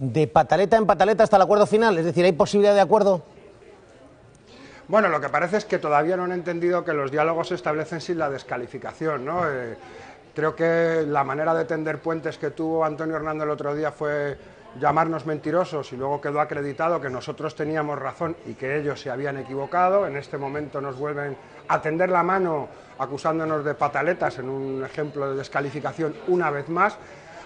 de pataleta en pataleta hasta el acuerdo final, es decir, ¿hay posibilidad de acuerdo? Bueno, lo que parece es que todavía no han entendido que los diálogos se establecen sin la descalificación, ¿no? Creo que la manera de tender puentes que tuvo Antonio Hernando el otro día fue llamarnos mentirosos y luego quedó acreditado que nosotros teníamos razón y que ellos se habían equivocado. En este momento nos vuelven a tender la mano acusándonos de pataletas en un ejemplo de descalificación una vez más.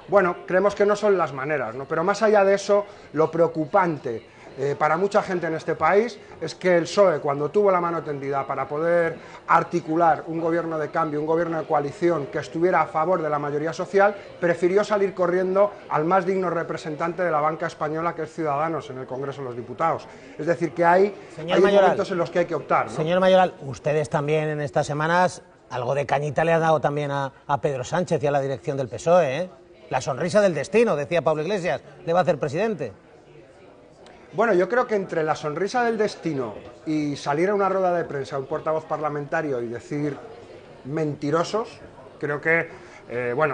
Bueno, creemos que no son las maneras, ¿no? Pero más allá de eso, lo preocupante para mucha gente en este país es que el PSOE, cuando tuvo la mano tendida para poder articular un gobierno de cambio, un gobierno de coalición que estuviera a favor de la mayoría social, prefirió salir corriendo al más digno representante de la banca española, que es Ciudadanos, en el Congreso de los Diputados. Es decir, que hay momentos en los que hay que optar, ¿no? Señor Mayoral, ustedes también en estas semanas algo de cañita le han dado también a Pedro Sánchez y a la dirección del PSOE, ¿eh? La sonrisa del destino, decía Pablo Iglesias, le va a hacer presidente. Bueno, yo creo que entre la sonrisa del destino y salir a una rueda de prensa un portavoz parlamentario y decir mentirosos, creo que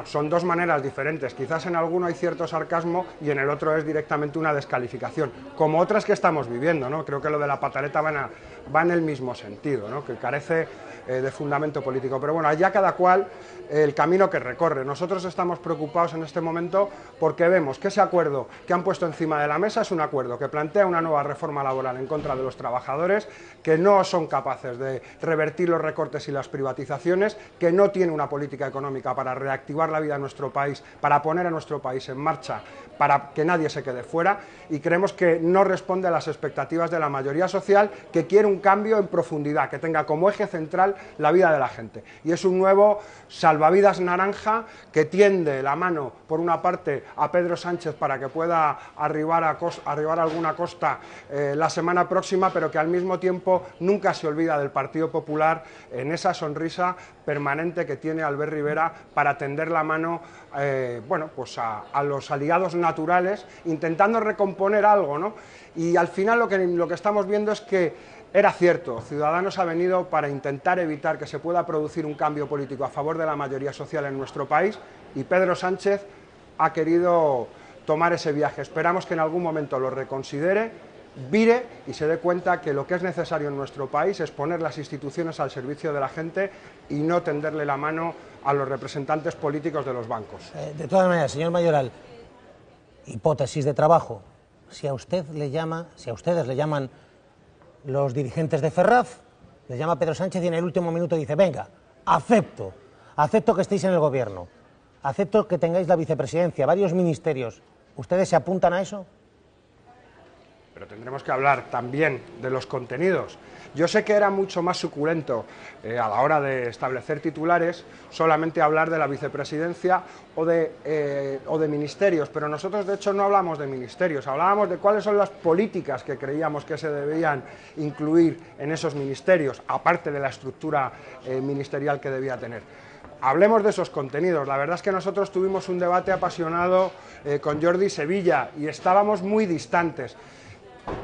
son dos maneras diferentes. Quizás en alguno hay cierto sarcasmo y en el otro es directamente una descalificación, como otras que estamos viviendo, ¿no? Creo que lo de la pataleta va en el mismo sentido, ¿no? Que carece de fundamento político. Pero bueno, allá cada cual el camino que recorre. Nosotros estamos preocupados en este momento porque vemos que ese acuerdo que han puesto encima de la mesa es un acuerdo que plantea una nueva reforma laboral en contra de los trabajadores, que no son capaces de revertir los recortes y las privatizaciones, que no tiene una política económica para reactivar la vida en nuestro país, para poner a nuestro país en marcha, para que nadie se quede fuera, y creemos que no responde a las expectativas de la mayoría social, que quiere un cambio en profundidad, que tenga como eje central la vida de la gente. Y es un nuevo salvavidas naranja que tiende la mano, por una parte, a Pedro Sánchez para que pueda arribar a alguna costa la semana próxima, pero que al mismo tiempo nunca se olvida del Partido Popular en esa sonrisa permanente que tiene Albert Rivera para tender la mano a los aliados naturales, intentando recomponer algo, ¿no? Y al final lo que estamos viendo es que era cierto, Ciudadanos ha venido para intentar evitar que se pueda producir un cambio político a favor de la mayoría social en nuestro país, y Pedro Sánchez ha querido tomar ese viaje. Esperamos que en algún momento lo reconsidere, vire y se dé cuenta que lo que es necesario en nuestro país es poner las instituciones al servicio de la gente y no tenderle la mano a los representantes políticos de los bancos. De todas maneras, señor Mayoral, hipótesis de trabajo. Si a ustedes le llaman los dirigentes de Ferraz, les llama Pedro Sánchez y en el último minuto dice: venga, acepto que estéis en el gobierno, acepto que tengáis la vicepresidencia, varios ministerios. ¿Ustedes se apuntan a eso? Pero tendremos que hablar también de los contenidos. Yo sé que era mucho más suculento a la hora de establecer titulares solamente hablar de la vicepresidencia o de ministerios, pero nosotros de hecho no hablamos de ministerios, hablábamos de cuáles son las políticas que creíamos que se debían incluir en esos ministerios, aparte de la estructura ministerial que debía tener. Hablemos de esos contenidos. La verdad es que nosotros tuvimos un debate apasionado con Jordi Sevilla y estábamos muy distantes.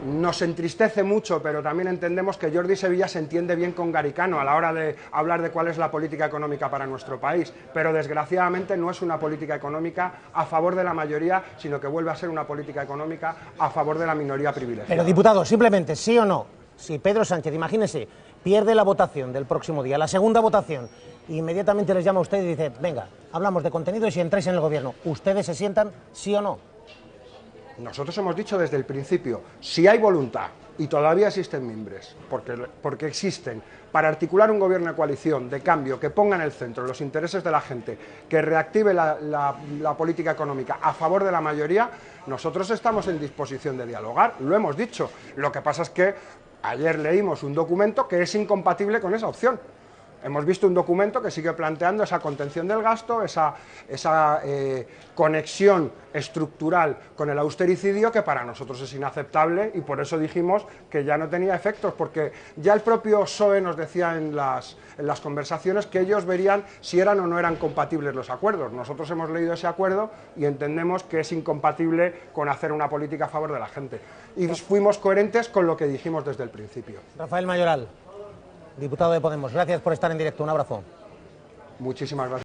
Nos entristece mucho, pero también entendemos que Jordi Sevilla se entiende bien con Garicano a la hora de hablar de cuál es la política económica para nuestro país, pero desgraciadamente no es una política económica a favor de la mayoría, sino que vuelve a ser una política económica a favor de la minoría privilegiada. Pero, diputado, simplemente, sí o no, si Pedro Sánchez, imagínese, pierde la votación del próximo día, la segunda votación, inmediatamente les llama a usted y dice: venga, hablamos de contenido y si entráis en el gobierno, ¿ustedes se sientan sí o no? Nosotros hemos dicho desde el principio, si hay voluntad, y todavía existen mimbres, porque existen, para articular un gobierno de coalición, de cambio, que ponga en el centro los intereses de la gente, que reactive la política económica a favor de la mayoría, nosotros estamos en disposición de dialogar, lo hemos dicho. Lo que pasa es que ayer leímos un documento que es incompatible con esa opción. Hemos visto un documento que sigue planteando esa contención del gasto, esa conexión estructural con el austericidio, que para nosotros es inaceptable, y por eso dijimos que ya no tenía efectos, porque ya el propio PSOE nos decía en las conversaciones que ellos verían si eran o no eran compatibles los acuerdos. Nosotros hemos leído ese acuerdo y entendemos que es incompatible con hacer una política a favor de la gente. Y fuimos coherentes con lo que dijimos desde el principio. Rafael Mayoral, diputado de Podemos, gracias por estar en directo. Un abrazo. Muchísimas gracias.